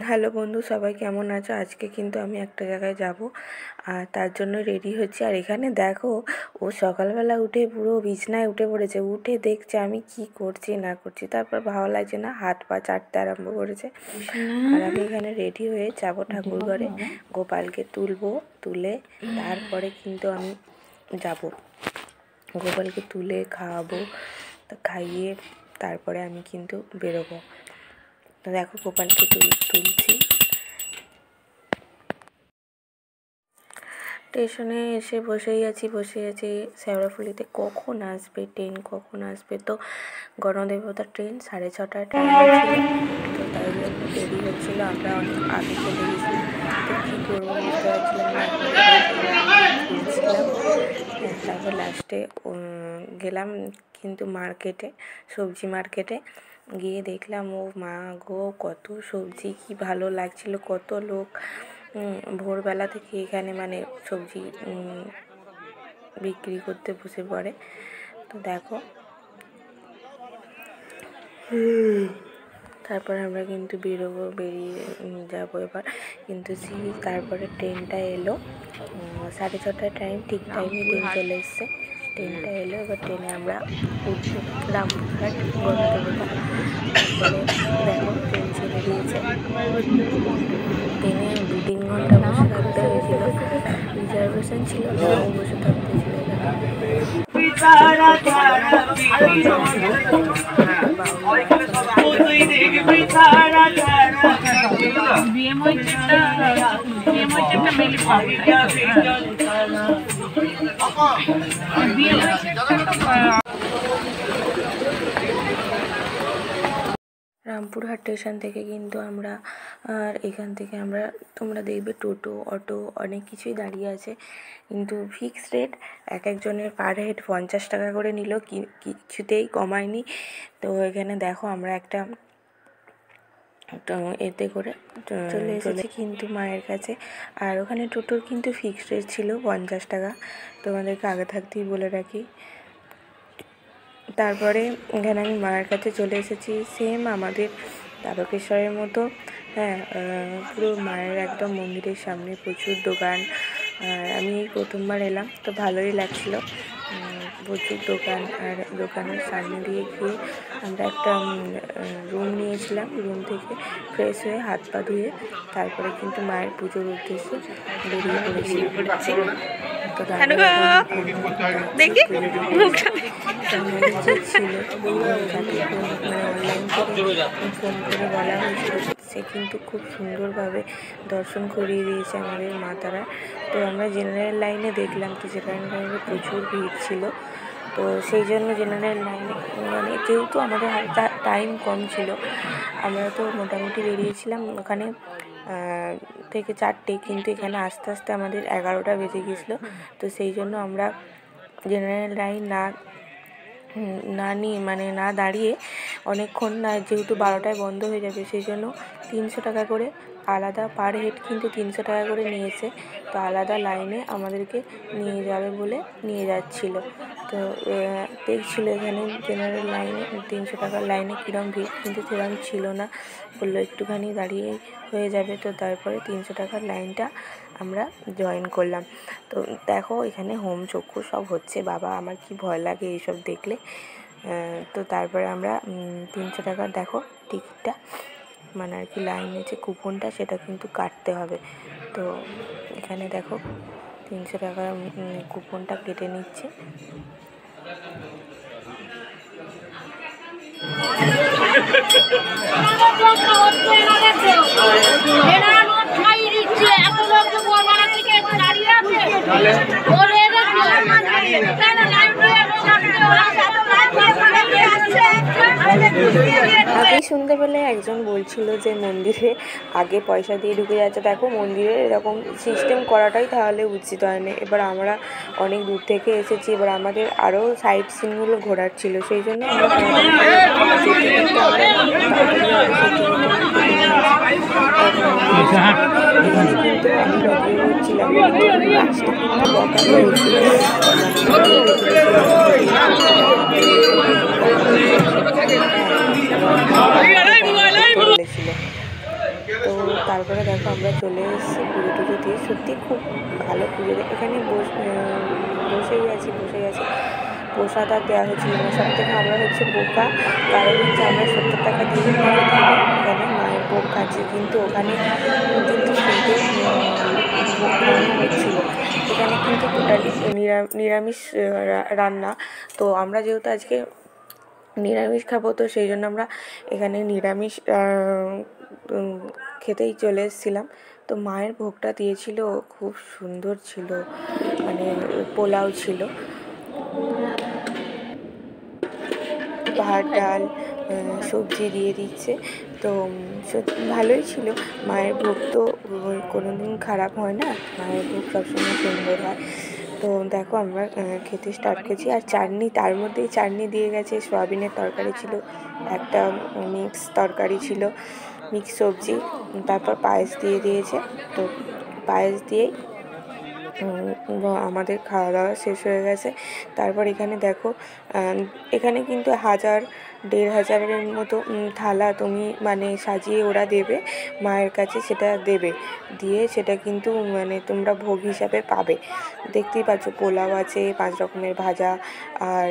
Hello বন্ধু, সবাই কেমন আছো? আজকে কিন্তু আমি একটা জায়গায় যাব, আর তার জন্য রেডি হচ্ছি। আর এখানে দেখো, ও সকালবেলা উঠে পুরো বিছনায় উঠে পড়েছে। উঠে দেখছে আমি কি করছি না করছি, তারপর ভালো লাগছে না, হাত পা চাটতে আরম্ভ করেছে। আর আমি এখানে রেডি হয়ে যাব ঠাকুরঘরে, গোপালকে তুলে তারপরে কিন্তু আমি যাব, গোপালকে তুলে খাওয়াবো, খাইয়ে তারপরে আমি কিন্তু বেরোবো। তো দেখো গোপালকে তুলছি। স্টেশনে এসে বসেই আছি শেওড়াফুলিতে। কখন আসবে ট্রেন, কখন আসবে? তো গণদেবতার ট্রেন 6:30টায় টাইম ছিল, তো তাই জন্য দেরি হচ্ছিলো। আমরা অনেক আগে চলে গেছি, তো কী করবো বুঝতে পারছিলাম না। ঘুরছিলাম, তারপর লাস্টে গেলাম কিন্তু মার্কেটে, সবজি মার্কেটে গিয়ে দেখলাম ও মা গো, কত সবজি, কি ভালো লাগছিল, কত লোক ভোরবেলা থেকে এখানে মানে সবজি বিক্রি করতে বসে পড়ে। তো দেখো, তারপর আমরা কিন্তু বেরিয়ে যাবো এবার কিন্তু। তারপরে ট্রেনটা এলো 6:30টায় টাইম, ঠিক টাইমে ট্রেন চলে এসছে। ট্রেনটা এলো, এবার ট্রেনে আমরা উঠবো রামপুরহাট গণদেবতা। তারপরে দেখো ট্রেন ছেড়ে দিয়েছে। ট্রেনে 2-3 ঘন্টা বসে থাকতে হয়েছিল, রিজার্ভেশন ছিল না, বসে থাকতে ছিল রামপুরহাট স্টেশন থেকে কিন্তু আমরা, আর এখান থেকে আমরা, তোমরা দেখবে টোটো, অটো অনেক কিছুই দাঁড়িয়ে আছে, কিন্তু ফিক্সড রেট একজনের পার হেড 50 টাকা করে নিল, কিছুতেই কমায়নি। তো এখানে দেখো আমরা একটা এতে করে চলে এসেছি কিন্তু মায়ের কাছে। আর ওখানে টোটোর কিন্তু ফিক্সড রেট ছিল 50 টাকা, তোমাদেরকে আগে থাকতেই বলে রাখি। তারপরে এখানে আমি মায়ের কাছে চলে এসেছি, সেম আমাদের তারকেশ্বরের মতো। হ্যাঁ, পুরো মায়ের একদম মন্দিরের সামনে প্রচুর দোকান। আমি এই প্রথমবার এলাম, তো ভালোই লাগছিলো, প্রচুর দোকান। আর দোকানের সামনে দিয়ে গিয়ে আমরা একটা রুম নিয়েছিলাম, রুম থেকে ফ্রেশ হয়ে হাত পা ধুয়ে তারপরে কিন্তু মায়ের পুজোর উদ্দেশ্যে বেরিয়ে পড়েছি। তো দেখি ছিল, মানে অনলাইন থেকে ফোন করে বলা হয়েছিল, সে কিন্তু খুব সুন্দরভাবে দর্শন করিয়ে দিয়েছে আমাদের মা তারা। তো আমরা জেনারেল লাইনে দেখলাম, তো জেনারেল লাইনে প্রচুর ভিড় ছিল। তো সেই জন্য জেনারেল লাইনে, মানে যেহেতু আমাদের টাইম কম ছিল, আমরা তো মোটামুটি বেরিয়েছিলাম ওখানে থেকে 4টে, কিন্তু এখানে আস্তে আস্তে আমাদের 11টা বেজে গেছিলো। তো সেই জন্য আমরা জেনারেল লাইন না দাঁড়িয়ে অনেকক্ষণ, না যেহেতু 12টায় বন্ধ হয়ে যাবে, সেই জন্য 300 টাকা করে আলাদা পার হেড, কিন্তু 300 টাকা করে নিয়েছে। তো আলাদা লাইনে আমাদেরকে নিয়ে যাবে বলে নিয়ে যাচ্ছিল। তো দেখছিল এখানে জেনারেল লাইনে 300 টাকার লাইনে কীরকম ভিড়, কিন্তু সেরকম ছিল না, বললো একটুখানি দাঁড়িয়ে হয়ে যাবে। তো তারপরে 300 টাকার লাইনটা আমরা জয়েন করলাম। তো দেখো এখানে হোম চক্ষু সব হচ্ছে, বাবা আমার কি ভয় লাগে এইসব দেখলে। তো তারপরে আমরা 300 টাকার দেখো টিকিটটা, মানে আর কি লাইনে যে কুপনটা, সেটা কিন্তু কাটতে হবে। তো এখানে দেখো 300 টাকার কুপনটা কেটে নিচ্ছে। আগেই শুনতে পেলে একজন বলছিল যে মন্দিরে আগে পয়সা দিয়ে ঢুকে যাচ্ছে। দেখো মন্দিরে এরকম সিস্টেম করাটাই তাহলে উচিত হয়নি। এবার আমরা অনেক দূর থেকে এসেছি, এবার আমাদের আরও সাইট সিনগুলো ঘোরার ছিল, সেই জন্য এখানে কিন্তু আমি ভিডিও করছিলাম, লাস্টে কিন্তু বকা হয়েছিল। তো তারপরে দেখো আমরা চলে এসেছি পুজো টুজো দিয়ে। সত্যি খুব ভালো পুজো। এখানে বসেই আছি। প্রসাদ আর দেওয়া হচ্ছিল না। সব থেকে আমরা হচ্ছে বোকা, কারণ হচ্ছে আমরা 70 টাকা দিয়ে এখানে মায়ের ভোগ খাচ্ছি, কিন্তু ওখানে কিন্তু ফ্রিতে ভোগ খাওয়ানো হচ্ছিল। এখানে কিন্তু টোটালি নিরামিষ রান্না। তো আমরা যেহেতু আজকে নিরামিষ খাবো, তো সেই জন্য আমরা এখানে নিরামিষ খেতেই চলে এসেছিলাম। তো মায়ের ভোগটা দিয়েছিল, খুব সুন্দর ছিল, মানে পোলাও ছিল, ভাত ডাল সবজি দিয়ে দিচ্ছে। তো সত্যি ভালোই ছিল। মায়ের ভোগ তো কোনো দিন খারাপ হয় না, মায়ের ভোগ সবসময় সুন্দর হয়। তো দেখো আমরা খেতে স্টার্ট করছি। আর চাটনি, তার মধ্যেই চাটনি দিয়ে গেছে। সয়াবিনের তরকারি ছিল, একটা মিক্স তরকারি ছিল, মিক্স সবজি, তারপর পায়েস দিয়ে দিয়েছে। তো পায়েস দিয়েই আমাদের খাওয়া দাওয়া শেষ হয়ে গেছে। তারপর এখানে দেখো, এখানে কিন্তু 1000-1500-এর মতো থালা তুমি মানে সাজিয়ে ওরা দেবে মায়ের কাছে, সেটা দেবে, দিয়ে সেটা কিন্তু মানে তোমরা ভোগ হিসাবে পাবে। দেখতেই পাচ্ছ পোলাও আছে, 5 রকমের ভাজা, আর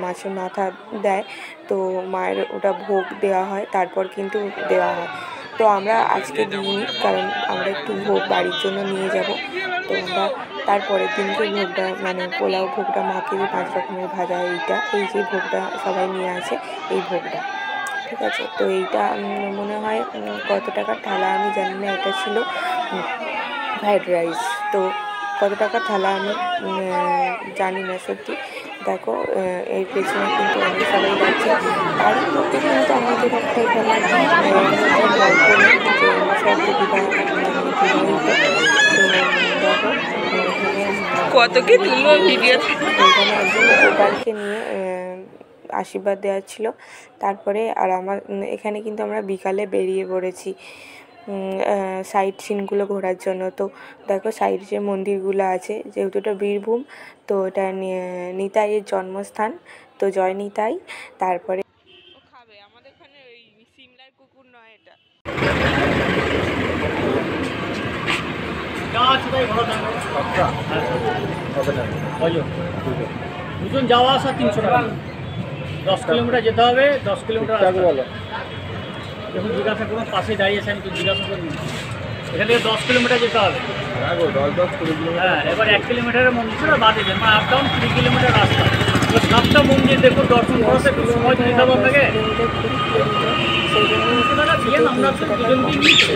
মাছের মাথা দেয়। তো মায়ের ওটা ভোগ দেওয়া হয়, তারপর কিন্তু দেওয়া হয়। তো আমরা আজকে দিইনি, কারণ আমরা একটু ভোগ বাড়ির জন্য নিয়ে যাব। তো আমরা তারপরের দিনকে ভোগটা মানে পোলাও ভোগটা মাকে, 5 রকমের ভাজা, এই যে ভোগটা সবাই নিয়ে আসে, এই ভোগটা, ঠিক আছে। তো এইটা মনে হয় কত টাকার থালা আমি জানি না, এটা ছিল ফ্রাইড রাইস। তো কত টাকার থালা আমি জানি না সত্যি। দেখো এর পেছনে কিন্তু অনেক সবাই যাচ্ছে। তার মধ্যে কিন্তু আমাদের একটা এখানে কত কি তুলবো ভিডিও। এখানে একজন গোপালকে নিয়ে আশীর্বাদ দেওয়া ছিল। তারপরে আর আমার এখানে কিন্তু আমরা বিকালে বেরিয়ে পড়েছি সাইট সিনগুলো ঘোরার জন্য। তো দেখো সাইড যে মন্দিরগুলো আছে, যেহেতু এটা বীরভূম, তো এটা নিতাইয়ের জন্মস্থান, তো জয় নিতাই। তারপরে খাবে আমাদের এখানে ওই সিমলার কুকুর নয় এটা। দুজন যাওয়া আসা 300 টাকা, 10 কিলোমিটার যেতে হবে, 10 কিলোমিটার বলো। যখন জিজ্ঞাসা করুন পাশে দাঁড়িয়েছে, আমি তো জিজ্ঞাসা করি, এখান থেকে 10 কিলোমিটার যেতে হবে। হ্যাঁ, এবার 1 কিলোমিটারের মন্দিরটা বাদ দেবেন, মানে আপ ডাউন 3 কিলোমিটার রাস্তা। এবার 7টা মন্দির দেখুন, দর্শন করতে একটু সময় দিতে হবে আপনাকে। 300 টাকা দিয়ে আমরা দুজনকে নিচ্ছি।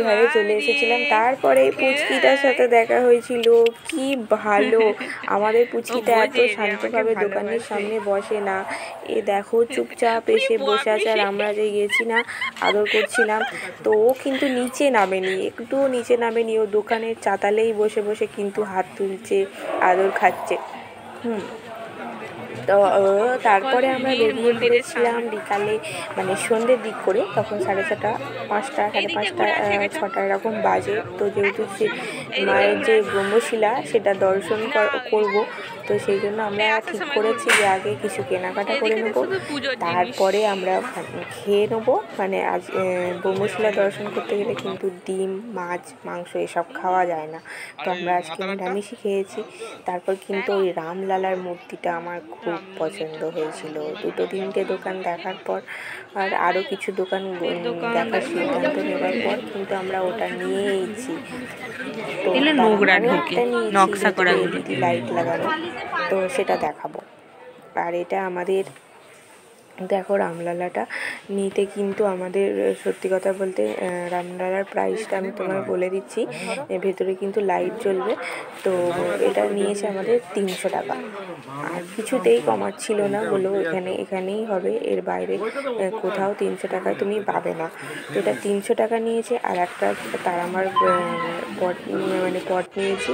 ঘরে চলে এসেছিলাম। তারপরে পুচকিটার সাথে দেখা হয়েছিল, কি ভালো। আমাদের পুচকিটা এত শান্তভাবে দোকানের সামনে বসে না, এ দেখো চুপচাপ এসে বসে আছে। আর আমরা যে গেছি না আদর করছিলাম, তো ও কিন্তু নিচে নামেনি, একটুও নিচে নামেনি। ও দোকানের চাতালেই বসে বসে কিন্তু হাত তুলছে, আদর খাচ্ছে। তো তারপরে আমরা বেরিয়ে পড়েছিলাম বিকালে, মানে সন্ধ্যের দিক করে, তখন 4:30, 5টা, 5:30, 6টা এরকম বাজে। তো যেহেতু সে মায়ের যে ব্রহ্মশিলা সেটা দর্শন করব, তো সেই জন্য আমরা ঠিক করেছি যে আগে কিছু কেনাকাটা করে নেবো, তারপরে আমরা খেয়ে নেবো। মানে আজ ব্রহ্মশিলা দর্শন করতে গেলে কিন্তু ডিম, মাছ, মাংস এসব খাওয়া যায় না। তো আমরা আজকে নিরামিষই খেয়েছি। তারপর কিন্তু ওই রামলালার মূর্তিটা আমার খুব পছন্দ হয়েছিল। 2-3টে দোকান দেখার পর আর আরও কিছু দোকান দেখার সিদ্ধান্ত নেওয়ার পর কিন্তু আমরা ওটা নিয়েইছি। তো একটা নিয়েছি লাইট লাগানো, তো সেটা দেখাবো। আর এটা আমাদের দেখো রামলালাটা নিতে কিন্তু আমাদের, সত্যি কথা বলতে, রামলালার প্রাইসটা আমি তোমায় বলে দিচ্ছি। ভেতরে কিন্তু লাইট জ্বলবে। তো এটা নিয়েছে আমাদের 300 টাকা, আর কিছুতেই কমাচ্ছিল না, বললো এখানেই হবে, এর বাইরে কোথাও 300 টাকায় তুমি পাবে না। তো এটা 300 টাকা নিয়েছে। আর একটা তার আমার পট নিয়েছি,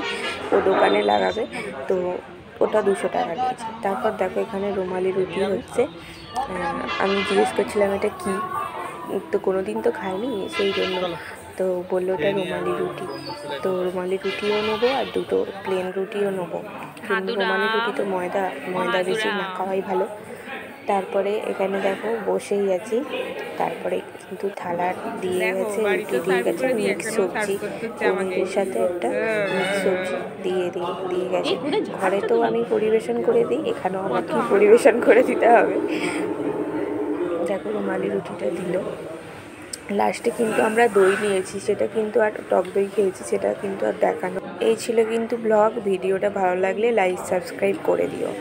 ও দোকানে লাগাবে, তো ওটা 200 টাকা নিয়েছে। তারপর দেখো এখানে রুমালি রুটি হচ্ছে। আমি জিজ্ঞেস করছিলাম এটা কি, তো কোনো দিন তো খাইনি, সেই জন্য। তো বললো ওটা রুমালি রুটি। তো রুমালি রুটিও নেবো আর 2টো প্লেন রুটিও নেবো। কিন্তু রুমালি রুটি তো ময়দা ময়দা বেশি না খাওয়াই ভালো। তারপরে এখানে দেখো বসেই আছি। তারপরে কিন্তু থালা দিয়ে গেছে, রুটি দিয়ে গেছে, মিক্স সবজি পনিরের সাথে একটা মিক্স সবজি দিয়ে গেছে। ঘরে তো আমি পরিবেশন করে দিই, এখানেও আমাকে পরিবেশন করে দিতে হবে। দেখো রুমালি রুটিটা দিল। লাস্টে কিন্তু আমরা দই নিয়েছি, সেটা কিন্তু আর টক দই খেয়েছি, সেটা কিন্তু আর দেখানো। এই ছিল কিন্তু ব্লগ। ভিডিওটা ভালো লাগলে লাইক সাবস্ক্রাইব করে দিও।